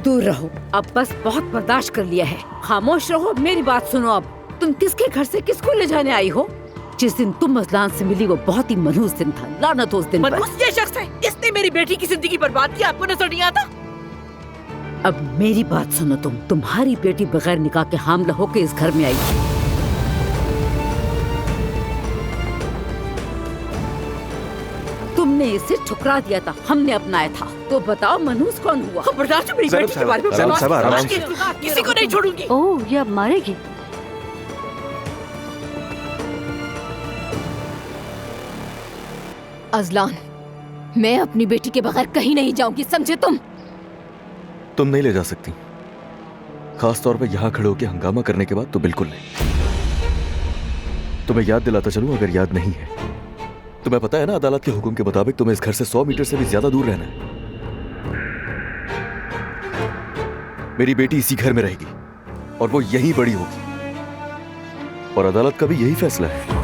दूर रहो, अब बस बहुत बर्दाश्त कर लिया है। खामोश रहो, मेरी बात सुनो। अब तुम किसके घर से किसको ले जाने आई हो? जिस दिन तुम अजलान से मिली वो बहुत ही मनहूस दिन था। लानत हो उस दिन पर। मनहूस ये शख्स है, इसने मेरी बेटी की जिंदगी बर्बाद की। आपको नजर नहीं आता? अब मेरी बात सुनो, तुम्हारी बेटी बगैर निकाह के हामला होकर इस घर में आई थी। तुमने इसे ठुकरा दिया था, हमने अपनाया था। तो बताओ मनहूस कौन हुआ? खबरदार जो मेरी बेटी के बारे में किसी को नहीं छोड़ूंगी। ओह, ये अब मारेगी। अजलान, मैं अपनी बेटी के बगैर कहीं नहीं जाऊंगी, समझे तुम? तुम नहीं ले जा सकती, खास तौर पे यहाँ खड़े होकर हंगामा करने के बाद तो बिल्कुल नहीं। तुम्हें याद दिलाता चलूं अगर याद नहीं है। तुम्हें पता है ना, अदालत के हुक्म के मुताबिक तुम्हें इस घर से 100 मीटर से भी ज्यादा दूर रहना है। मेरी बेटी इसी घर में रहेगी और वो यहीं बड़ी होगी, और अदालत का भी यही फैसला है।